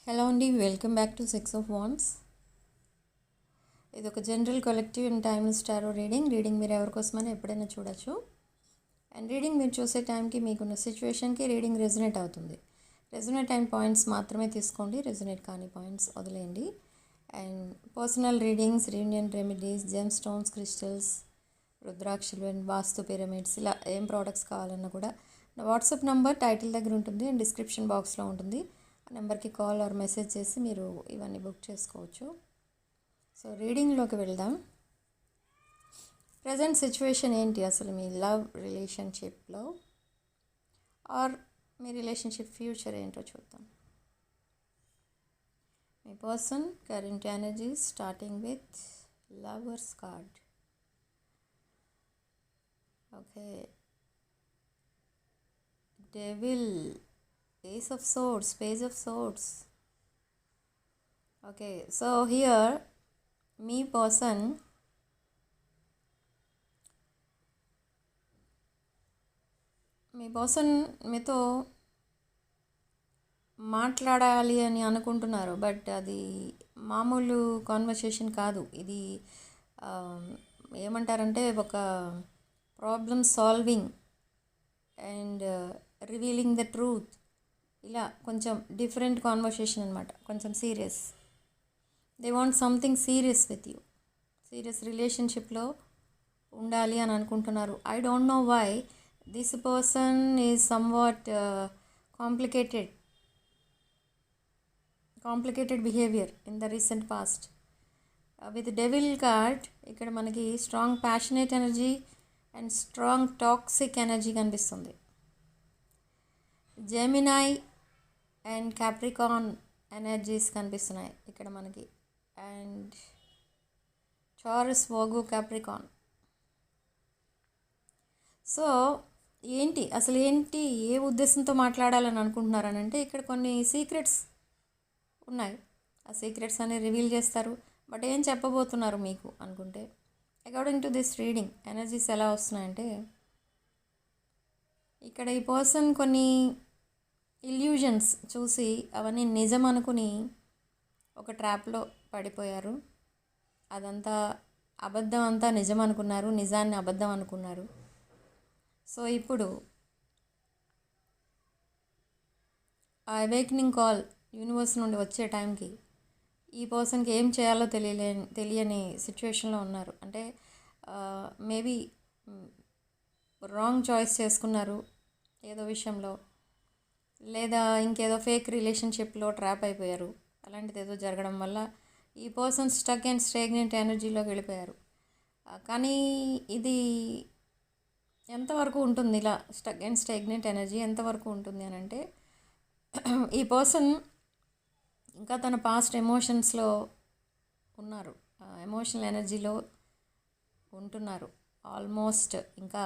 Hello అండి, welcome back to 6 of Wands. ఇది ఒక general collective and timeless tarot reading మీరు ఎవరి కోసమైనా ఎప్పుడైనా చూడొచ్చు. అండ్ రీడింగ్ మీరు చూసే టైంకి మీకున్న సిచ్యువేషన్కి రీడింగ్ రెజొనేట్ అవుతుంది. రెజొనేట్ అయిన పాయింట్స్ మాత్రమే తీసుకోండి, రెజొనేట్ కాని పాయింట్స్ వదిలేయండి. And personal readings, reunion remedies, gem stones, crystals, రుద్రాక్షలు అండ్ వాస్తు పిరమిడ్స్, ఇలా ఏం ప్రోడక్ట్స్ కావాలన్నా కూడా నా వాట్సాప్ నెంబర్ టైటిల్ దగ్గర ఉంటుంది అండ్ డిస్క్రిప్షన్ బాక్స్లో ఉంటుంది. ఆ నెంబర్కి కాల్ ఆర్ మెసేజ్ చేసి మీరు ఇవన్నీ బుక్ చేసుకోవచ్చు. సో రీడింగ్లోకి వెళ్దాం. ప్రజెంట్ సిచ్యువేషన్ ఏంటి అసలు మీ లవ్ రిలేషన్షిప్లో, ఆర్ మీ రిలేషన్షిప్ ఫ్యూచర్ ఏంటో చూద్దాం. మీ person current energy starting with lovers card. Okay, devil, Ace of Swords, Page of Swords. Okay, so here మీ పర్సన్ మీతో మాట్లాడాలి అని అనుకుంటున్నారు, బట్ అది మామూలు కాన్వర్సేషన్ కాదు. ఇది ఏమంటారంటే ఒక problem solving and revealing the truth, ఇలా కొంచెం డిఫరెంట్ కాన్వర్సేషన్ అనమాట, కొంచెం serious. They want something serious with you, serious రిలేషన్షిప్లో ఉండాలి అని అనుకుంటున్నారు. I don't know why this person is somewhat complicated behaviour in the recent past. With devil card ఇక్కడ మనకి strong passionate energy and strong toxic energy కనిపిస్తుంది. Gemini and Capricorn energies కనిపిస్తున్నాయి ఇక్కడ మనకి. And Taurus, Virgo, Capricorn. So ఏంటి ఏ ఉద్దేశంతో మాట్లాడాలని అనుకుంటున్నారని అంటే, ఇక్కడ కొన్ని సీక్రెట్స్ ఉన్నాయి. ఆ సీక్రెట్స్ అన్ని రివీల్ చేస్తారు, బట్ ఏం చెప్పబోతున్నారు మీకు అనుకుంటే, according to this reading energies ఎలా వస్తున్నాయంటే, ఇక్కడ ఈ పర్సన్ కొన్ని ఇల్యూజన్స్ చూసి అవన్నీ నిజం అనుకుని ఒక ట్రాప్లో పడిపోయారు. అదంతా అబద్ధం, అంతా నిజం అనుకున్నారు, నిజాన్ని అబద్ధం అనుకున్నారు. సో ఇప్పుడు ఆ అవేకనింగ్ కాల్ యూనివర్స్ నుండి వచ్చే టైంకి ఈ పర్సన్కి ఏం చేయాలో తెలియని సిచ్యువేషన్లో ఉన్నారు. అంటే మేబీ రాంగ్ చాయిస్ చేసుకున్నారు ఏదో విషయంలో, లేదా ఇంకేదో ఫేక్ రిలేషన్షిప్లో ట్రాప్ అయిపోయారు. అలాంటిది ఏదో జరగడం వల్ల ఈ పర్సన్ స్టక్ అండ్ స్టేగ్నెంట్ ఎనర్జీలోకి వెళ్ళిపోయారు. కానీ ఇది ఎంతవరకు ఉంటుంది, ఇలా స్టక్ అండ్ స్టేగ్నెంట్ ఎనర్జీ ఎంతవరకు ఉంటుంది అని అంటే, ఈ పర్సన్ ఇంకా తన పాస్ట్ ఎమోషన్స్లో ఉన్నారు, ఎమోషనల్ ఎనర్జీలో ఉంటున్నారు ఆల్మోస్ట్. ఇంకా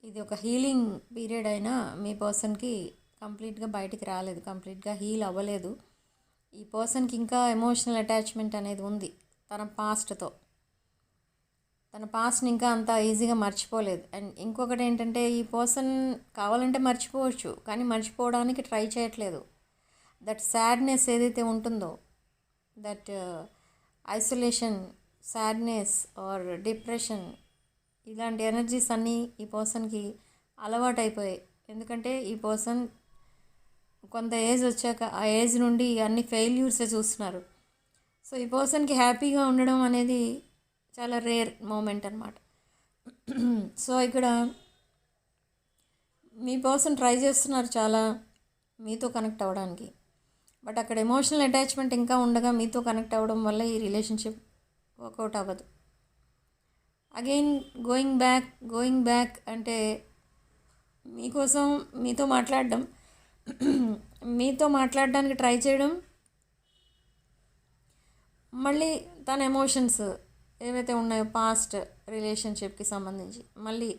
ఇది ఒక హీలింగ్ పీరియడ్ అయినా మీ పర్సన్కి కంప్లీట్గా బయటికి రాలేదు, కంప్లీట్గా హీల్ అవ్వలేదు. ఈ పర్సన్కి ఇంకా ఎమోషనల్ అటాచ్మెంట్ అనేది ఉంది తన పాస్ట్తో. తన పాస్ట్ని ఇంకా అంత ఈజీగా మర్చిపోలేదు. అండ్ ఇంకొకటి ఏంటంటే, ఈ పర్సన్ కావాలంటే మర్చిపోవచ్చు, కానీ మర్చిపోవడానికి ట్రై చేయట్లేదు. దట్ సాడ్నెస్ ఏదైతే ఉంటుందో, that isolation, sadness are depression, ఇలాంటి ఎనర్జీస్ అన్నీ ఈ పర్సన్కి అలవాటు అయిపోయాయి. ఎందుకంటే ఈ పర్సన్ కొంత ఏజ్ వచ్చాక ఆ ఏజ్ నుండి అన్ని ఫెయిల్యూర్సే చూస్తున్నారు. సో ఈ పర్సన్కి హ్యాపీగా ఉండడం అనేది చాలా రేర్ మూమెంట్ అనమాట. సో ఇక్కడ మీ పర్సన్ ట్రై చేస్తున్నారు చాలా మీతో కనెక్ట్ అవ్వడానికి, బట్ అక్కడ ఎమోషనల్ అటాచ్మెంట్ ఇంకా ఉండగా మీతో కనెక్ట్ అవ్వడం వల్ల ఈ రిలేషన్షిప్ వర్కౌట్ అవ్వదు. అగైన్ గోయింగ్ బ్యాక్ అంటే మీకోసం మీతో మాట్లాడడానికి ట్రై చేయడం, మళ్ళీ తన ఎమోషన్స్ ఏవైతే ఉన్నాయో పాస్ట్ రిలేషన్షిప్కి సంబంధించి మళ్ళీ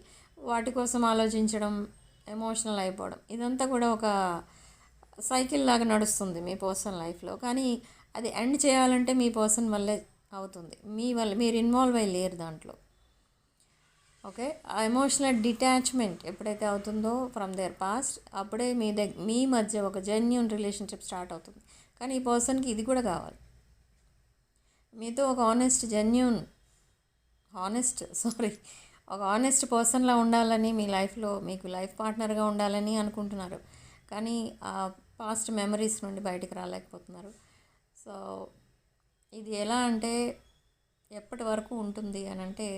వాటి కోసం ఆలోచించడం, ఎమోషనల్ అయిపోవడం, ఇదంతా కూడా ఒక సైకిల్ లాగా నడుస్తుంది మీ పర్సన్ లైఫ్లో. కానీ అది ఎండ్ చేయాలంటే మీ పర్సన్ వల్లే అవుతుంది, మీరు ఇన్వాల్వ్ అయ్యి లేరు దాంట్లో. ఓకే, ఆ ఎమోషనల్ డిటాచ్మెంట్ ఎప్పుడైతే అవుతుందో ఫ్రమ్ దేర్ పాస్ట్, అప్పుడే మీ మధ్య ఒక జెన్యూన్ రిలేషన్షిప్ స్టార్ట్ అవుతుంది. కానీ ఈ పర్సన్కి ఇది కూడా కావాలి, మీతో ఒక ఒక ఆనెస్ట్ పర్సన్లా ఉండాలని, మీ లైఫ్లో మీకు లైఫ్ పార్ట్నర్గా ఉండాలని అనుకుంటున్నారు. కానీ ఆ పాస్ట్ మెమరీస్ నుండి బయటికి రాలేకపోతున్నారు. సో ఇది ఎలా అంటే ఎప్పటి వరకు ఉంటుంది అని అంటే,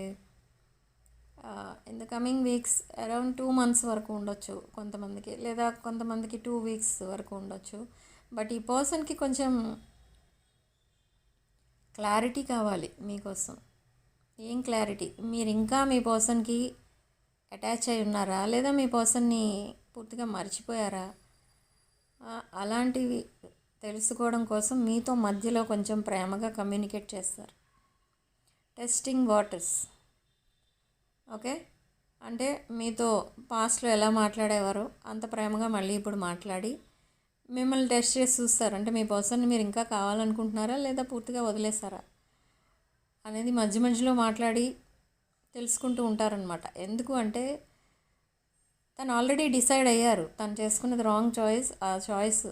in the coming weeks around 2 months వరకు ఉండొచ్చు కొంతమందికి, లేదా కొంతమందికి 2 weeks వరకు ఉండొచ్చు. బట్ ఈ పర్సన్కి కొంచెం క్లారిటీ కావాలి మీకోసం. ఏం క్లారిటీ? మీరు ఇంకా మీ పర్సన్కి అటాచ్ అయి ఉన్నారా, లేదా మీ పర్సన్ని పూర్తిగా మర్చిపోయారా? అలాంటివి తెలుసుకోవడం కోసం మీతో మధ్యలో కొంచెం ప్రేమగా కమ్యూనికేట్ చేస్తారు. Testing waters. ఓకే, అంటే మీతో పాస్ట్లో ఎలా మాట్లాడేవారో అంత ప్రేమగా మళ్ళీ ఇప్పుడు మాట్లాడి మిమ్మల్ని టెస్ట్ చేసి చూస్తారు. అంటే మీ పర్సన్ని మీరు ఇంకా కావాలనుకుంటున్నారా, లేదా పూర్తిగా వదిలేస్తారా అనేది మధ్య మధ్యలో మాట్లాడి తెలుసుకుంటూ ఉంటారనమాట. ఎందుకు అంటే తను ఆల్రెడీ డిసైడ్ అయ్యారు, తను చేసుకున్నది రాంగ్ చాయిస్, ఆ చాయిస్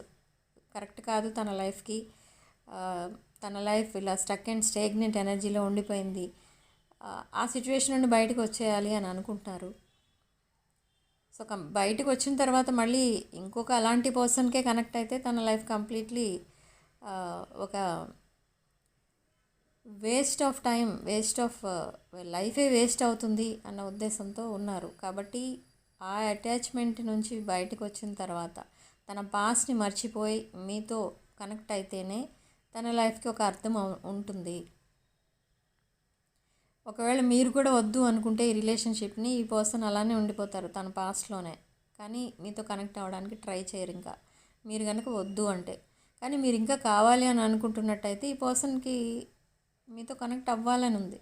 కరెక్ట్ కాదు తన లైఫ్కి. తన లైఫ్ ఇలా స్టక్ అండ్ స్టేగ్నెంట్ ఎనర్జీలో ఉండిపోయింది. ఆ సిచ్యువేషన్ నుండి బయటకు వచ్చేయాలి అని అనుకుంటున్నారు. సో బయటకు వచ్చిన తర్వాత మళ్ళీ ఇంకొక అలాంటి పర్సన్కే కనెక్ట్ అయితే తన లైఫ్ కంప్లీట్లీ ఒక వేస్ట్ ఆఫ్ టైం, లైఫే వేస్ట్ అవుతుంది అన్న ఉద్దేశంతో ఉన్నారు. కాబట్టి ఆ అటాచ్మెంట్ నుంచి బయటకు వచ్చిన తర్వాత తన పాస్ట్ని మర్చిపోయి మీతో కనెక్ట్ అయితేనే తన లైఫ్కి ఒక అర్థం ఉంటుంది. ఒకవేళ మీరు కూడా వద్దు అనుకుంటే ఈ రిలేషన్షిప్ని, ఈ పర్సన్ అలానే ఉండిపోతారు తన పాస్ట్లోనే, కానీ మీతో కనెక్ట్ అవ్వడానికి ట్రై చేయరు ఇంకా, మీరు కనుక వద్దు అంటే. కానీ మీరు ఇంకా కావాలి అని అనుకుంటున్నట్టయితే ఈ పర్సన్కి మీతో కనెక్ట్ అవ్వాలని ఉంది.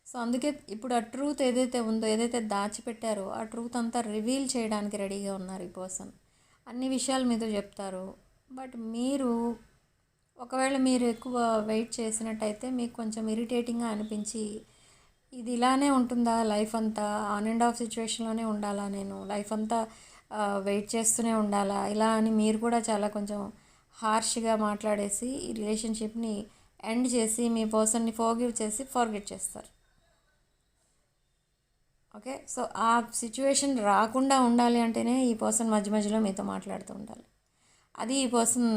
సో అందుకే ఇప్పుడు ఆ ట్రూత్ ఏదైతే ఉందో, ఏదైతే దాచిపెట్టారో ఆ ట్రూత్ అంతా రివీల్ చేయడానికి రెడీగా ఉన్నారు ఈ పర్సన్. అన్ని విషయాలు మీతో చెప్తారు. బట్ ఒకవేళ మీరు ఎక్కువ వెయిట్ చేసినట్టయితే మీకు కొంచెం ఇరిటేటింగ్గా అనిపించి, ఇది ఇలానే ఉంటుందా లైఫ్ అంతా, ఆన్ అండ్ ఆఫ్ సిచ్యువేషన్లోనే ఉండాలా, నేను లైఫ్ అంతా వెయిట్ చేస్తూనే ఉండాలా ఇలా అని మీరు కూడా చాలా కొంచెం హార్ష్గా మాట్లాడేసి ఈ రిలేషన్షిప్ని ఎండ్ చేసి మీ పర్సన్ని ఫర్గివ్ చేసి ఫర్గెట్ చేస్తారు. ఓకే, సో ఆ సిచ్యువేషన్ రాకుండా ఉండాలి అంటేనే ఈ పర్సన్ మధ్య మధ్యలో మీతో మాట్లాడుతూ ఉండాలి. అది ఈ పర్సన్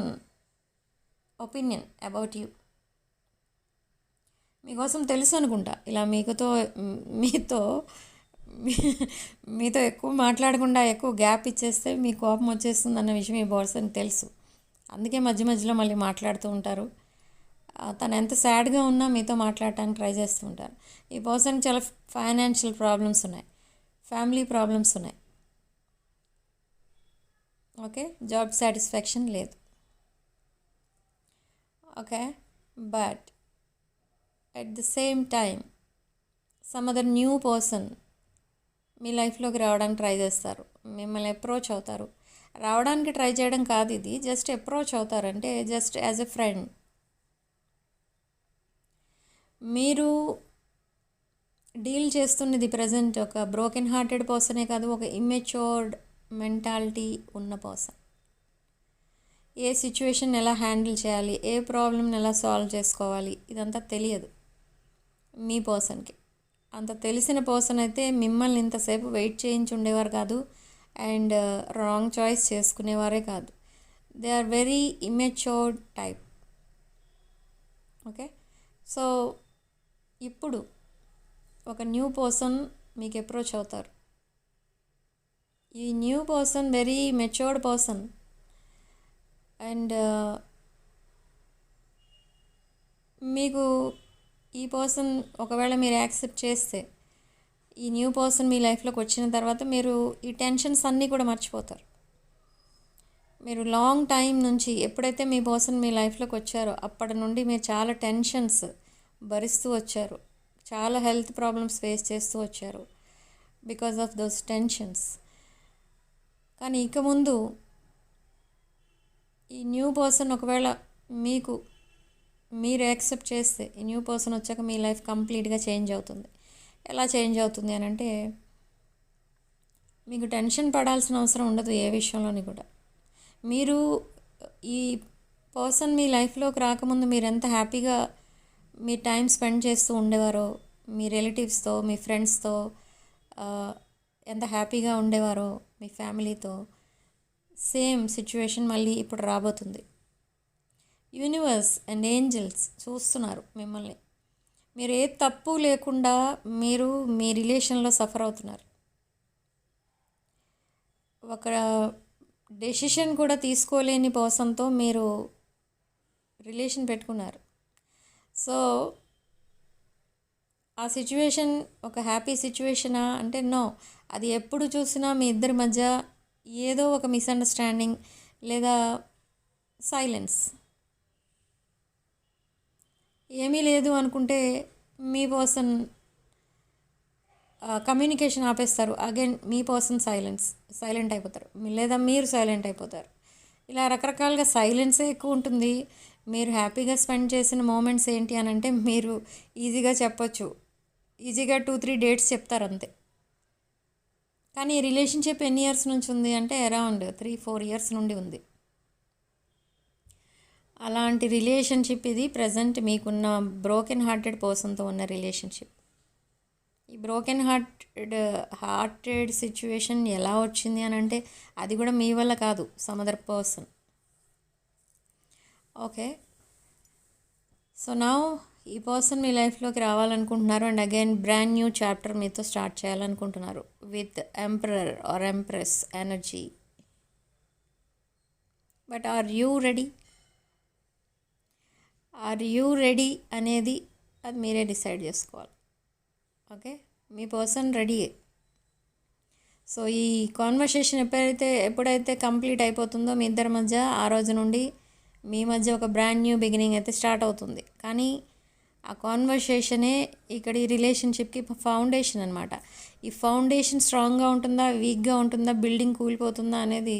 ఒపీనియన్ అబౌట్ యూ. మీకోసం తెలుసు అనుకుంటా, ఇలా మీతో ఎక్కువ మాట్లాడకుండా ఎక్కువ గ్యాప్ ఇచ్చేస్తే మీ కోపం వచ్చేస్తుంది అన్న విషయం ఈ పర్సన్కి తెలుసు. అందుకే మధ్య మధ్యలో మళ్ళీ మాట్లాడుతూ ఉంటారు. తను ఎంత సాడ్గా ఉన్నా మీతో మాట్లాడటానికి ట్రై చేస్తూ ఉంటారు. ఈ పర్సన్కి చాలా ఫైనాన్షియల్ ప్రాబ్లమ్స్ ఉన్నాయి, ఫ్యామిలీ ప్రాబ్లమ్స్ ఉన్నాయి. ఓకే, జాబ్ సాటిస్ఫాక్షన్ లేదు. Okay, but at the same time some other new person మీ లైఫ్లోకి రావడానికి ట్రై చేస్తారు, మిమ్మల్ని అప్రోచ్ అవుతారు. రావడానికి ట్రై చేయడం కాదు, ఇది జస్ట్ అప్రోచ్ అవుతారు, అంటే జస్ట్ యాజ్ ఎ ఫ్రెండ్. మీరు డీల్ చేస్తున్నది ప్రజెంట్ ఒక బ్రోకెన్ హార్టెడ్ పర్సనే కాదు, ఒక ఇమ్మెచ్యూర్డ్ మెంటాలిటీ ఉన్న పర్సన్. ఏ సిచ్యువేషన్ ఎలా హ్యాండిల్ చేయాలి, ఏ ప్రాబ్లమ్ని ఎలా సాల్వ్ చేసుకోవాలి ఇదంతా తెలియదు మీ పర్సన్కి. అంత తెలిసిన పర్సన్ అయితే మిమ్మల్ని ఇంతసేపు వెయిట్ చేయించి ఉండేవారు కాదు, అండ్ రాంగ్ చాయిస్ చేసుకునేవారే కాదు. They are very immatured type. Okay, so ఇప్పుడు ఒక న్యూ పర్సన్ మీకు అప్రోచ్ అవుతారు. ఈ new person very matured person, and మీకు ఈ పర్సన్ ఒకవేళ మీరు యాక్సెప్ట్ చేస్తే, ఈ న్యూ పర్సన్ మీ లైఫ్లోకి వచ్చిన తర్వాత మీరు ఈ టెన్షన్స్ అన్నీ కూడా మర్చిపోతారు. మీరు లాంగ్ టైం నుంచి ఎప్పుడైతే మీ పర్సన్ మీ లైఫ్లోకి వచ్చారో అప్పటి నుండి మీరు చాలా టెన్షన్స్ భరిస్తూ వచ్చారు, చాలా హెల్త్ ప్రాబ్లమ్స్ ఫేస్ చేస్తూ వచ్చారు బికాజ్ ఆఫ్ దోస్ టెన్షన్స్. కానీ ఇక ముందు ఈ న్యూ పర్సన్ ఒకవేళ మీరు యాక్సెప్ట్ చేస్తే, ఈ న్యూ పర్సన్ వచ్చాక మీ లైఫ్ కంప్లీట్గా చేంజ్ అవుతుంది. ఎలా చేంజ్ అవుతుంది అని అంటే, మీకు టెన్షన్ పడాల్సిన అవసరం ఉండదు ఏ విషయంలోని కూడా. మీరు ఈ పర్సన్ మీ లైఫ్లోకి రాకముందు మీరు ఎంత హ్యాపీగా మీ టైం స్పెండ్ చేస్తూ ఉండేవారో, మీ రిలేటివ్స్తో, మీ ఫ్రెండ్స్తో ఎంత హ్యాపీగా ఉండేవారో, మీ ఫ్యామిలీతో, సేమ్ సిచ్యువేషన్ మళ్ళీ ఇప్పుడు రాబోతుంది. యూనివర్స్ అండ్ ఏంజల్స్ చూస్తున్నారు మిమ్మల్ని. మీరు ఏ తప్పు లేకుండా మీరు మీ రిలేషన్లో సఫర్ అవుతున్నారు. ఒక డెసిషన్ కూడా తీసుకోలేని పర్సన్తో మీరు రిలేషన్ పెట్టుకున్నారు. సో ఆ సిచ్యువేషన్ ఒక హ్యాపీ సిచ్యువేషనా అంటే నో. అది ఎప్పుడు చూసినా మీ ఇద్దరి మధ్య ఏదో ఒక మిస్అండర్స్టాండింగ్ లేదా సైలెన్స్. ఏమీ లేదు అనుకుంటే మీ పర్సన్ కమ్యూనికేషన్ ఆపేస్తారు. అగైన్ మీ పర్సన్ సైలెంట్ అయిపోతారు, లేదా మీరు సైలెంట్ అయిపోతారు. ఇలా రకరకాలుగా సైలెన్సే ఎక్కువ ఉంటుంది. మీరు హ్యాపీగా స్పెండ్ చేసిన మూమెంట్స్ ఏంటి అని అంటే మీరు ఈజీగా చెప్పొచ్చు, ఈజీగా 2-3 డేట్స్ చెప్తారు అంతే. కానీ ఈ రిలేషన్షిప్ ఎన్ని ఇయర్స్ నుంచి ఉంది అంటే అరౌండ్ 3-4 ఇయర్స్ నుండి ఉంది. అలాంటి రిలేషన్షిప్ ఇది. ప్రజెంట్ మీకున్న బ్రోకెన్ హార్టెడ్ పర్సన్తో ఉన్న రిలేషన్షిప్. ఈ బ్రోకెన్ హార్టెడ్ సిచ్యువేషన్ ఎలా వచ్చింది అని అంటే అది కూడా మీ వల్ల కాదు, some other person. Okay, so now ఈ పర్సన్ మీ లైఫ్లోకి రావాలనుకుంటున్నారు and again brand new chapter మీతో స్టార్ట్ చేయాలనుకుంటున్నారు with emperor or empress energy. But are you ready? Are you ready అనేది అది మీరే డిసైడ్ చేసుకోవాలి. ఓకే, మీ పర్సన్ రెడీయే. సో ఈ కాన్వర్సేషన్ ఎప్పుడైతే కంప్లీట్ అయిపోతుందో మీ ఇద్దరి మధ్య, ఆ రోజు నుండి మీ మధ్య ఒక బ్రాండ్ న్యూ బిగినింగ్ అయితే స్టార్ట్ అవుతుంది. కానీ ఆ కాన్వర్సేషనే ఇక్కడ ఈ రిలేషన్షిప్కి ఫౌండేషన్ అనమాట. ఈ ఫౌండేషన్ స్ట్రాంగ్గా ఉంటుందా, వీక్గా ఉంటుందా, బిల్డింగ్ కూలిపోతుందా అనేది,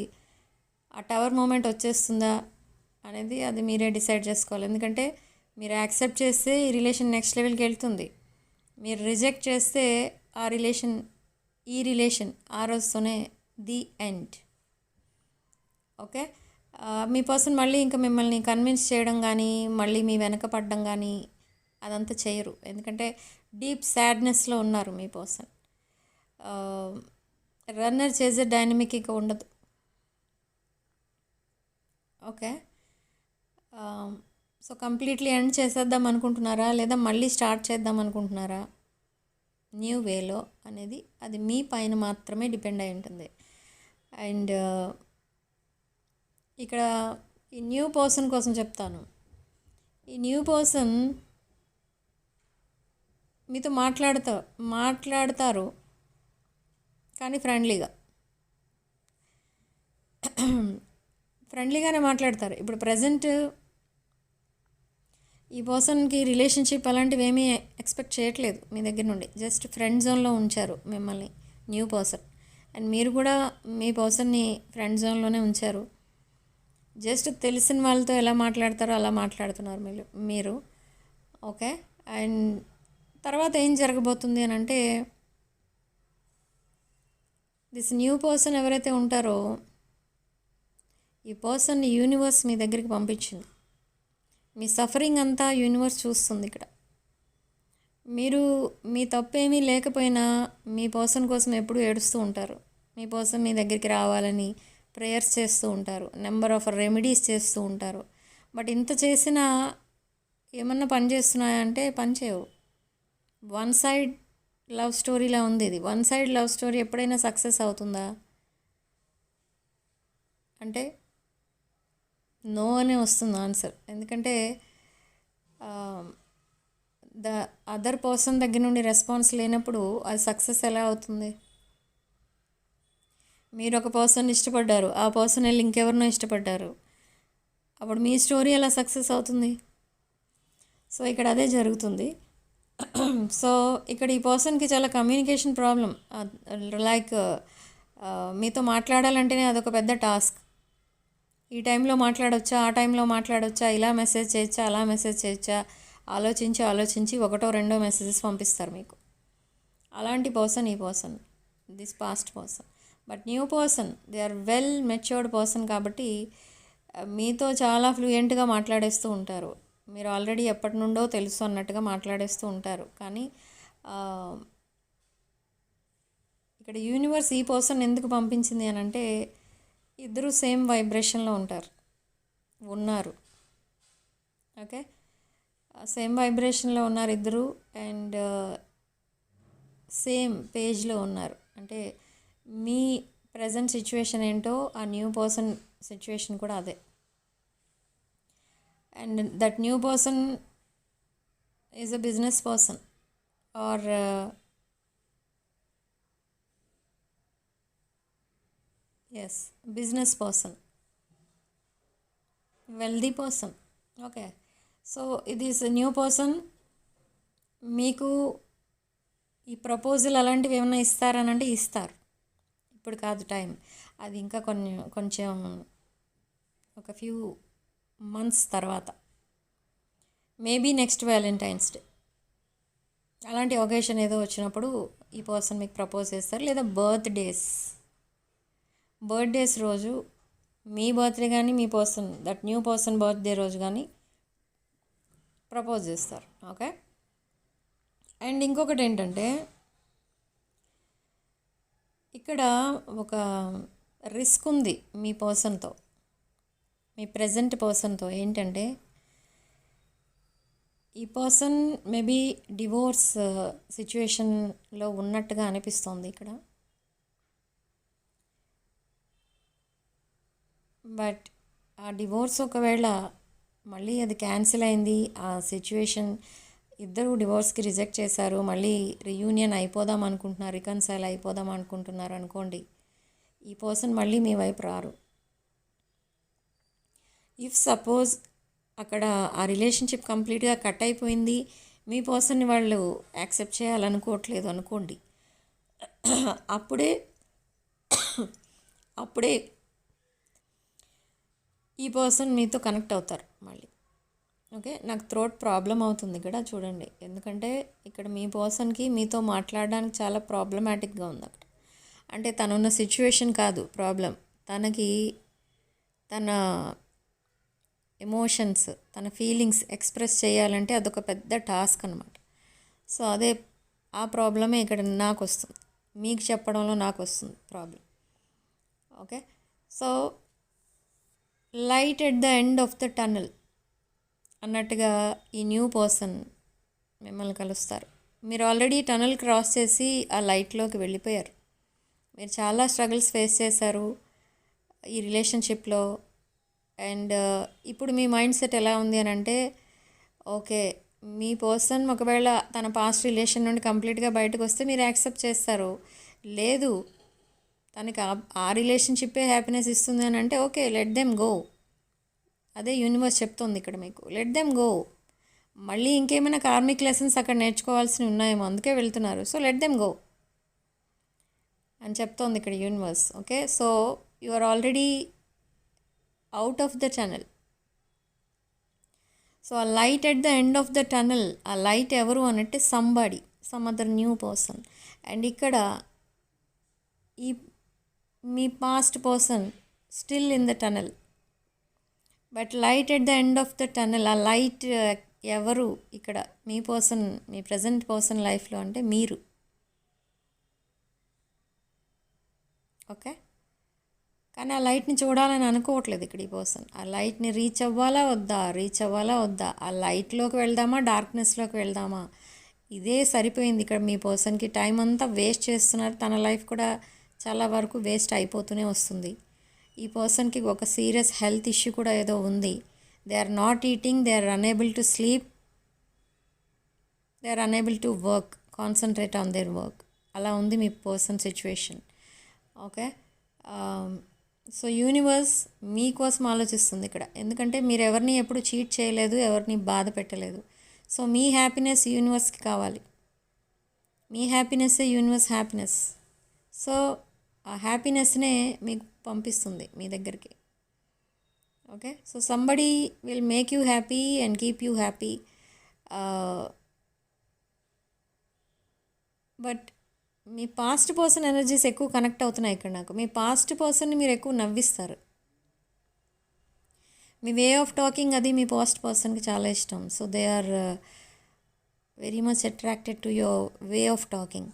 ఆ టవర్ మూమెంట్ వచ్చేస్తుందా అనేది అది మీరే డిసైడ్ చేసుకోవాలి. ఎందుకంటే మీరు యాక్సెప్ట్ చేస్తే ఈ రిలేషన్ నెక్స్ట్ లెవెల్కి వెళ్తుంది. మీరు రిజెక్ట్ చేస్తే ఈ రిలేషన్ ఆ రోజుతోనే ది ఎండ్. ఓకే, మీ పర్సన్ మళ్ళీ ఇంకా మిమ్మల్ని కన్విన్స్ చేయడం కానీ, మళ్ళీ మీ వెనక పడడం కానీ అదంతా చేయరు. ఎందుకంటే డీప్ సాడ్నెస్లో ఉన్నారు మీ పర్సన్. రన్నర్ చేసే డైనమిక్ ఇక ఉండదు. ఓకే, సో కంప్లీట్లీ ఎండ్ చేసేద్దాం అనుకుంటున్నారా, లేదా మళ్ళీ స్టార్ట్ చేద్దాం అనుకుంటున్నారా న్యూ వేలో అనేది అది మీ పైన మాత్రమే డిపెండ్ అయి ఉంటుంది. అండ్ ఇక్కడ ఈ న్యూ పర్సన్ కోసం చెప్తాను. ఈ న్యూ పర్సన్ మీతో మాట్లాడతారు కానీ ఫ్రెండ్లీగానే మాట్లాడతారు. ఇప్పుడు ప్రజెంట్ ఈ పర్సన్కి రిలేషన్షిప్ అలాంటివి ఏమీ ఎక్స్పెక్ట్ చేయట్లేదు మీ దగ్గర నుండి. జస్ట్ ఫ్రెండ్ జోన్లో ఉంచారు మిమ్మల్ని న్యూ పర్సన్. అండ్ మీరు కూడా మీ పర్సన్ని ఫ్రెండ్ జోన్లోనే ఉంచారు. జస్ట్ తెలిసిన వాళ్ళతో ఎలా మాట్లాడతారో అలా మాట్లాడుతున్నారు మీరు. ఓకే, అండ్ తర్వాత ఏం జరగబోతుంది అని అంటే, దిస్ న్యూ పర్సన్ ఎవరైతే ఉంటారో ఈ పర్సన్ యూనివర్స్ మీ దగ్గరికి పంపించింది. మీ సఫరింగ్ అంతా యూనివర్స్ చూస్తుంది. ఇక్కడ మీరు మీ తప్పేమీ లేకపోయినా మీ పర్సన్ కోసం ఎప్పుడూ ఏడుస్తూ ఉంటారు. మీ పర్సన్ మీ దగ్గరికి రావాలని ప్రేయర్స్ చేస్తూ ఉంటారు, నెంబర్ ఆఫ్ రెమెడీస్ చేస్తూ ఉంటారు. బట్ ఇంత చేసినా ఏమన్నా పని చేస్తున్నాయంటే పని చేయవు. వన్ సైడ్ లవ్ స్టోరీలా ఉంది ఇది. వన్ సైడ్ లవ్ స్టోరీ ఎప్పుడైనా సక్సెస్ అవుతుందా అంటే నో అనే వస్తుంది ఆన్సర్. ఎందుకంటే ద అదర్ పర్సన్ దగ్గర నుండి రెస్పాన్స్ లేనప్పుడు అది సక్సెస్ ఎలా అవుతుంది? మీరు ఒక పర్సన్ ఇష్టపడ్డారు, ఆ పర్సన్ వెళ్ళి ఇంకెవరినో ఇష్టపడ్డారు, అప్పుడు మీ స్టోరీ ఎలా సక్సెస్ అవుతుంది? సో ఇక్కడ అదే జరుగుతుంది. సో ఇక్కడ ఈ పర్సన్కి చాలా కమ్యూనికేషన్ ప్రాబ్లం. లైక్ మీతో మాట్లాడాలంటేనే అదొక పెద్ద టాస్క్. ఈ టైంలో మాట్లాడొచ్చా, ఆ టైంలో మాట్లాడొచ్చా, ఇలా మెసేజ్ చేయొచ్చా, అలా మెసేజ్ చేయొచ్చా, ఆలోచించి ఒకటో రెండో మెసేజెస్ పంపిస్తారు మీకు. అలాంటి పర్సన్ ఈ person, this past person. But new person, they are well matured person కాబట్టి మీతో చాలా ఫ్లూయెంట్గా మాట్లాడేస్తూ ఉంటారు. మీరు ఆల్రెడీ ఎప్పటి నుండో తెలుసు అన్నట్టుగా మాట్లాడేస్తూ ఉంటారు. కానీ ఇక్కడ యూనివర్స్ ఈ పర్సన్ ఎందుకు పంపించింది అని అంటే, ఇద్దరు సేమ్ వైబ్రేషన్లో ఉన్నారు. ఓకే, సేమ్ వైబ్రేషన్లో ఉన్నారు ఇద్దరు, అండ్ సేమ్ పేజ్లో ఉన్నారు. అంటే మీ ప్రజెంట్ సిచ్యువేషన్ ఏంటో ఆ న్యూ పర్సన్ సిచ్యువేషన్ కూడా అదే. And that new person is a business person or yes, business person, wealthy person. Okay, so ఇది న్యూ పర్సన్ మీకు ఈ ప్రపోజల్ అలాంటివి ఏమైనా ఇస్తారనంటే ఇస్తారు. ఇప్పుడు కాదు టైం, అది ఇంకా కొంచెం ఒక ఫ్యూ మంత్స్ తర్వాత, మేబీ నెక్స్ట్ వ్యాలంటైన్స్ డే అలాంటి ఒకేషన్ ఏదో వచ్చినప్పుడు ఈ పర్సన్ మీకు ప్రపోజ్ చేస్తారు. లేదా బర్త్డేస్ రోజు, మీ బర్త్డే కానీ మీ person, that new person birthday రోజు కానీ ప్రపోజ్ చేస్తారు. ఓకే, అండ్ ఇంకొకటి ఏంటంటే, ఇక్కడ ఒక రిస్క్ ఉంది మీ పర్సన్తో, మీ ప్రజెంట్ పర్సన్తో. ఏంటంటే, ఈ పర్సన్ మేబీ డివోర్స్ సిచ్యువేషన్లో ఉన్నట్టుగా అనిపిస్తోంది ఇక్కడ. బట్ ఆ డివోర్స్ ఒకవేళ మళ్ళీ అది క్యాన్సిల్ అయింది, ఆ సిచ్యువేషన్ ఇద్దరు డివోర్స్కి రిజెక్ట్ చేశారు, మళ్ళీ రీయూనియన్ అయిపోదాం అనుకుంటున్నారు, రికన్సైల్ అయిపోదాం అనుకుంటున్నారు అనుకోండి, ఈ పర్సన్ మళ్ళీ మీ వైపు రారు. ఇఫ్ సపోజ్ అక్కడ ఆ రిలేషన్షిప్ కంప్లీట్గా కట్ అయిపోయింది, మీ పర్సన్ని వాళ్ళు యాక్సెప్ట్ చేయాలనుకోవట్లేదు అనుకోండి, అప్పుడే ఈ పర్సన్ మీతో కనెక్ట్ అవుతారు మళ్ళీ. ఓకే, నాకు థ్రోట్ ప్రాబ్లం అవుతుంది ఇక్కడ చూడండి, ఎందుకంటే ఇక్కడ మీ పర్సన్కి మీతో మాట్లాడడానికి చాలా ప్రాబ్లమాటిక్గా ఉంది అక్కడ. అంటే తనున్న సిచ్యువేషన్ కాదు ప్రాబ్లం, తనకి తన ఎమోషన్స్, తన ఫీలింగ్స్ ఎక్స్ప్రెస్ చేయాలంటే అదొక పెద్ద టాస్క్ అనమాట. సో అదే ఆ ప్రాబ్లమే ఇక్కడ నాకు వస్తుంది, మీకు చెప్పడంలో నాకు వస్తుంది problem. Okay, so light at the end of the tunnel అన్నట్టుగా ఈ న్యూ పర్సన్ మిమ్మల్ని కలుస్తారు. మీరు ఆల్రెడీ టనల్ క్రాస్ చేసి ఆ లైట్లోకి వెళ్ళిపోయారు. మీరు చాలా స్ట్రగుల్స్ ఫేస్ చేశారు ఈ రిలేషన్షిప్లో. అండ్ ఇప్పుడు మీ మైండ్ సెట్ ఎలా ఉంది అని అంటే, ఓకే, మీ పర్సన్ ఒకవేళ తన పాస్ట్ రిలేషన్ నుండి కంప్లీట్గా బయటకు వస్తే మీరు యాక్సెప్ట్ చేస్తారు. లేదు, తనకి ఆ రిలేషన్షిప్పే హ్యాపీనెస్ ఇస్తుంది అని అంటే, ఓకే, లెట్ దెమ్ గో. అదే యూనివర్స్ చెప్తుంది ఇక్కడ మీకు, లెట్ దెమ్ గో. మళ్ళీ ఇంకేమైనా కార్మిక్ లెసన్స్ అక్కడ నేర్చుకోవాల్సినవి ఉన్నాయేమో, అందుకే వెళ్తున్నారు. సో లెట్ దెమ్ గో అని చెప్తోంది ఇక్కడ universe. Okay, so you are already out of the tunnel. So ఆ light at the end of the tunnel, ఆ లైట్ ఎవరు అనంటే somebody, some other new person. And ఇక్కడ ఈ మీ past person still in the tunnel, but light at the end of the tunnel. ఆ light ఎవరు ఇక్కడ మీ పర్సన్, మీ ప్రజెంట్ పర్సన్ లైఫ్లో అంటే మీరు. ఓకే, కానీ ఆ లైట్ని చూడాలని అనుకోవట్లేదు ఇక్కడ ఈ పర్సన్. ఆ లైట్ని రీచ్ అవ్వాలా వద్దా, ఆ లైట్లోకి వెళ్దామా డార్క్నెస్లోకి వెళ్దామా, ఇదే సరిపోయింది ఇక్కడ మీ పర్సన్కి. టైం అంతా వేస్ట్ చేస్తున్నారు, తన లైఫ్ కూడా చాలా వరకు వేస్ట్ అయిపోతూనే వస్తుంది. ఈ పర్సన్కి ఒక సీరియస్ హెల్త్ ఇష్యూ కూడా ఏదో ఉంది. They are not eating, they are unable to sleep, they are unable to work, concentrate on their work. అలా ఉంది మీ person situation. Okay, so universe మీకోసం ఆలోచిస్తుంది ఇక్కడ, ఎందుకంటే మీరు ఎవరిని ఎప్పుడు చీట్ చేయలేదు, ఎవరిని బాధ పెట్టలేదు. సో మీ హ్యాపీనెస్ యూనివర్స్కి కావాలి, మీ హ్యాపీనెస్సే యూనివర్స్ హ్యాపీనెస్. సో ఆ హ్యాపీనెస్నే మీకు పంపిస్తుంది మీ దగ్గరికి. Okay, so somebody will make you happy and keep you happy. But me past person energies ఎక్కువ కనెక్ట్ అవుతున్నాయి ఇక్కడ నాకు. మీ పాస్ట్ పర్సన్ని మీరు ఎక్కువ నవ్విస్తారు. మీ వే ఆఫ్ టాకింగ్ అది మీ పాస్ట్ పర్సన్కి చాలా ఇష్టం. So they are very much attracted to your way of talking.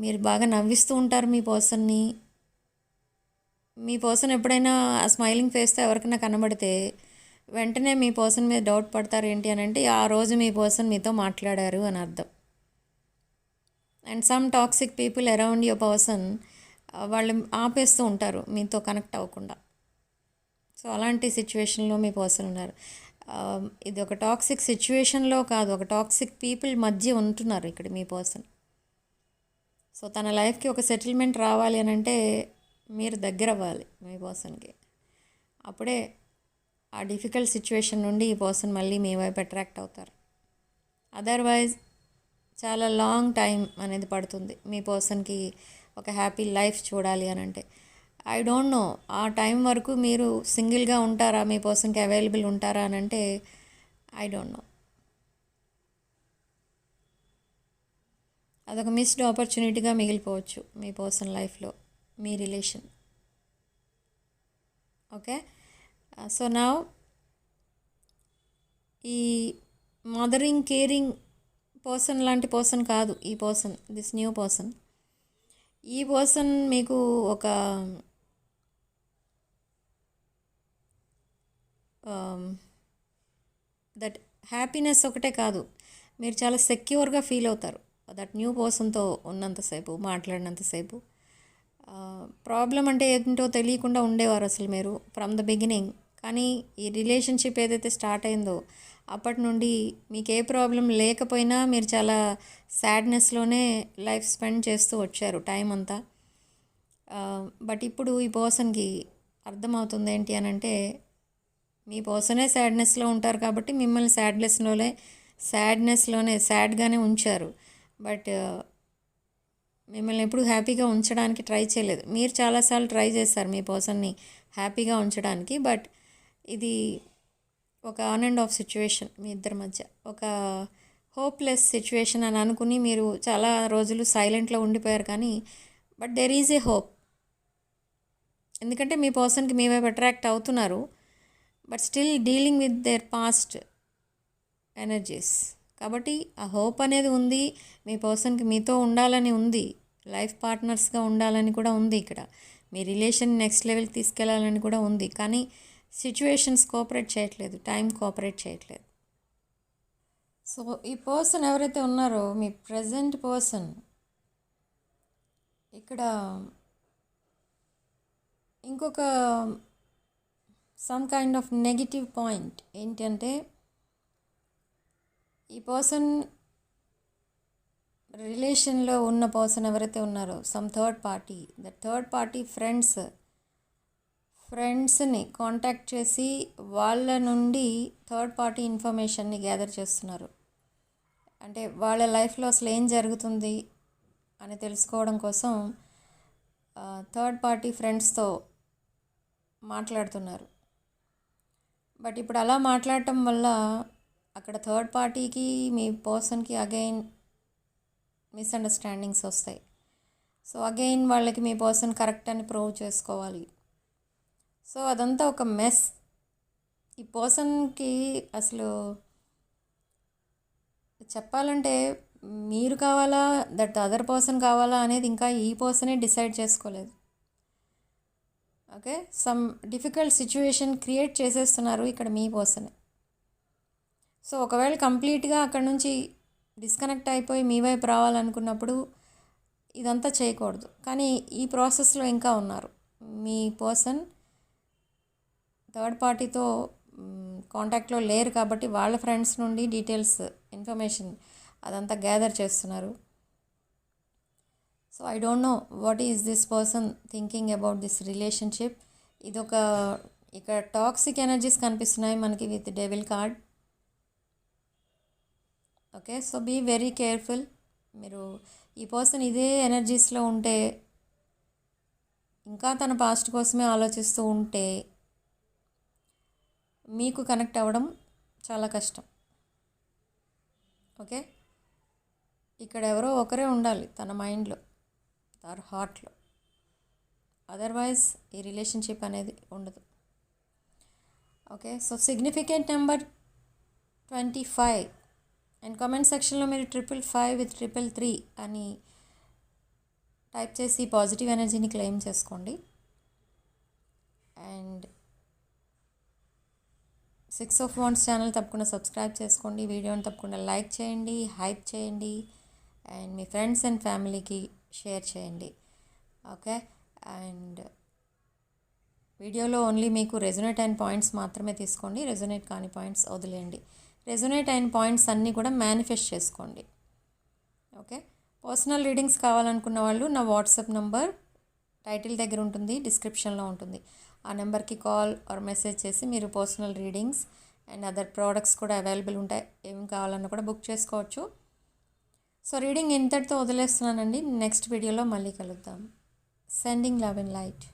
మీరు బాగా నవ్విస్తూ ఉంటారు మీ పర్సన్ని. మీ పర్సన్ ఎప్పుడైనా ఆ స్మైలింగ్ ఫేస్తో ఎవరికైనా కనబడితే వెంటనే మీ పర్సన్ మీద డౌట్ పడతారు. ఏంటి అని అంటే ఆ రోజు మీ పర్సన్ మీతో మాట్లాడారు అని అర్థం. And some toxic people around your person వాళ్ళు ఆపేస్తూ ఉంటారు మీతో కనెక్ట్ అవ్వకుండా. సో అలాంటి సిచ్యువేషన్లో మీ పర్సన్ ఉన్నారు. ఇది ఒక టాక్సిక్ సిచ్యువేషన్లో కాదు, ఒక టాక్సిక్ పీపుల్ మధ్య ఉంటున్నారు ఇక్కడ మీ పర్సన్. సో తన లైఫ్కి ఒక సెటిల్మెంట్ రావాలి అని అంటే మీరు దగ్గర అవ్వాలి మీ పర్సన్కి. అప్పుడే ఆ డిఫికల్ట్ సిచ్యువేషన్ నుండి ఈ పర్సన్ మళ్ళీ మీ వైపు అట్రాక్ట్ అవుతారు. అదర్వైజ్ చాలా లాంగ్ టైం అనేది పడుతుంది మీ పర్సన్కి ఒక హ్యాపీ లైఫ్ చూడాలి అని అంటే. ఐ డోంట్ నో ఆ టైం వరకు మీరు సింగిల్గా ఉంటారా, మీ పర్సన్కి అవైలబుల్ ఉంటారా అని అంటే ఐ డోంట్ నో. అదొక మిస్డ్ ఆపర్చునిటీగా మిగిలిపోవచ్చు మీ పర్సన్ లైఫ్లో మీ రిలేషన్. ఓకే, సో నౌ ఈ మదరింగ్ కేరింగ్ పర్సన్ లాంటి పర్సన్ కాదు ఈ పర్సన్, దిస్ న్యూ పర్సన్. ఈ పర్సన్ మీకు ఒక దట్ హ్యాపీనెస్ ఒకటే కాదు, మీరు చాలా సెక్యూర్గా ఫీల్ అవుతారు దట్ న్యూ పర్సన్తో ఉన్నంతసేపు, మాట్లాడినంతసేపు. ప్రాబ్లం అంటే ఏంటో తెలియకుండా ఉండేవారు అసలు మీరు ఫ్రమ్ ద బిగినింగ్. కానీ ఈ రిలేషన్షిప్ ఏదైతే స్టార్ట్ అయిందో అప్పటి నుండి మీకు ఏ ప్రాబ్లం లేకపోయినా మీరు చాలా సాడ్నెస్లోనే లైఫ్ స్పెండ్ చేస్తూ వచ్చారు టైం అంతా. బట్ ఇప్పుడు ఈ పర్సన్కి అర్థమవుతుంది ఏంటి అని అంటే మీ పర్సనే సాడ్నెస్లో ఉంటారు కాబట్టి మిమ్మల్ని సాడ్నెస్లోనే సాడ్గానే ఉంచారు. బట్ మిమ్మల్ని ఎప్పుడు హ్యాపీగా ఉంచడానికి ట్రై చేయలేదు. మీరు చాలాసార్లు ట్రై చేశారు మీ పర్సన్ని హ్యాపీగా ఉంచడానికి. బట్ ఇది ఒక ఆన్ అండ్ ఆఫ్ సిచ్యువేషన్ మీ ఇద్దరి మధ్య, ఒక హోప్లెస్ సిచ్యువేషన్ అని అనుకుని మీరు చాలా రోజులు సైలెంట్లో ఉండిపోయారు. కానీ but there is a hope. ఎందుకంటే మీ పర్సన్కి మీ వైపు అట్రాక్ట్ అవుతున్నారు, but still dealing with their past energies. కాబట్టి ఆ హోప్ అనేది ఉంది. మీ పర్సన్కి మీతో ఉండాలని ఉంది, లైఫ్ పార్ట్నర్స్గా ఉండాలని కూడా ఉంది, ఇక్కడ మీ రిలేషన్ నెక్స్ట్ లెవెల్కి తీసుకెళ్లాలని కూడా ఉంది. కానీ సిచ్యువేషన్స్ కోఆపరేట్ చేయట్లేదు, టైం కోఆపరేట్ చేయట్లేదు. సో ఈ పర్సన్ ఎవరైతే ఉన్నారో మీ ప్రజెంట్ పర్సన్ ఇక్కడ ఇంకొక some kind of negative point ఏంటంటే ఈ పర్సన్ రిలేషన్లో ఉన్న పర్సన్ ఎవరైతే ఉన్నారో some third party, the third party ఫ్రెండ్స్ని కాంటాక్ట్ చేసి వాళ్ళ నుండి థర్డ్ పార్టీ ఇన్ఫర్మేషన్ని గ్యాదర్ చేస్తున్నారు. అంటే వాళ్ళ లైఫ్లో అసలు ఏం జరుగుతుంది అని తెలుసుకోవడం కోసం థర్డ్ పార్టీ ఫ్రెండ్స్తో మాట్లాడుతున్నారు. బట్ ఇప్పుడు అలా మాట్లాడటం వల్ల అక్కడ థర్డ్ పార్టీకి మీ పర్సన్కి అగైన్ మిస్అండర్స్టాండింగ్స్ వస్తాయి. సో అగైన్ వాళ్ళకి మీ పర్సన్ కరెక్ట్ అని ప్రూవ్ చేసుకోవాలి. సో అదంతా ఒక మెస్. ఈ పర్సన్కి అసలు చెప్పాలంటే మీరు కావాలా, దట్ అదర్ పర్సన్ కావాలా అనేది ఇంకా ఈ పర్సనే డిసైడ్ చేసుకోలేదు. Okay, some difficult situation create చేసేస్తున్నారు ఇక్కడ మీ పర్సనే. సో ఒకవేళ కంప్లీట్గా అక్కడ నుంచి డిస్కనెక్ట్ అయిపోయి మీ వైపు రావాలనుకున్నప్పుడు ఇదంతా చేయకూడదు. కానీ ఈ ప్రాసెస్లో ఇంకా ఉన్నారు మీ పర్సన్. థర్డ్ పార్టీతో కాంటాక్ట్లో లేరు కాబట్టి వాళ్ళ ఫ్రెండ్స్ నుండి డీటెయిల్స్, ఇన్ఫర్మేషన్ అదంతా గ్యాదర్ చేస్తున్నారు. So I don't know what is this person thinking about this relationship. ఇదొక ఇక్కడ టాక్సిక్ ఎనర్జీస్ కనిపిస్తున్నాయి మనకి with devil card. Okay, so be very careful. మీరు ఈ పర్సన్ ఇదే ఎనర్జీస్లో ఉంటే, ఇంకా తన పాస్ట్ కోసమే ఆలోచిస్తూ ఉంటే మీకు కనెక్ట్ అవ్వడం చాలా కష్టం. ఓకే, ఇక్కడ ఎవరో ఒకరే ఉండాలి తన మైండ్లో. ఆర్ హార్ట్లో. అదర్వైజ్ ఈ రిలేషన్షిప్ అనేది ఉండదు. Okay, so significant number 25. And comment సెక్షన్లో మీరు 555 with 333 అని టైప్ చేసి పాజిటివ్ ఎనర్జీని క్లెయిమ్ చేసుకోండి. అండ్ 6 of Wands ఛానల్ తప్పకుండా సబ్స్క్రైబ్ చేసుకోండి. వీడియోని తప్పకుండా లైక్ చేయండి, హైప్ చేయండి, అండ్ మీ ఫ్రెండ్స్ అండ్ ఫ్యామిలీకి షేర్ చేయండి. ఓకే, అండ్ వీడియోలో ఓన్లీ మీకు రెజొనేట్ అయిన పాయింట్స్ మాత్రమే తీసుకోండి, రెజొనేట్ కాని పాయింట్స్ వదిలేయండి. రెజొనేట్ అయిన పాయింట్స్ అన్నీ కూడా మేనిఫెస్ట్ చేసుకోండి. ఓకే, పర్సనల్ రీడింగ్స్ కావాలనుకున్న వాళ్ళు నా వాట్సాప్ నంబర్ టైటిల్ దగ్గర ఉంటుంది, డిస్క్రిప్షన్లో ఉంటుంది. ఆ నెంబర్కి కాల్ ఆర్ మెసేజ్ చేసి మీరు personal readings and other products కూడా అవైలబుల్ ఉంటాయి. ఏం కావాలన్నా కూడా బుక్ చేసుకోవచ్చు. సో రీడింగ్ ఇంతటితో వదిలేస్తున్నానండి. నెక్స్ట్ వీడియోలో మళ్ళీ కలుద్దాం. Sending love and light.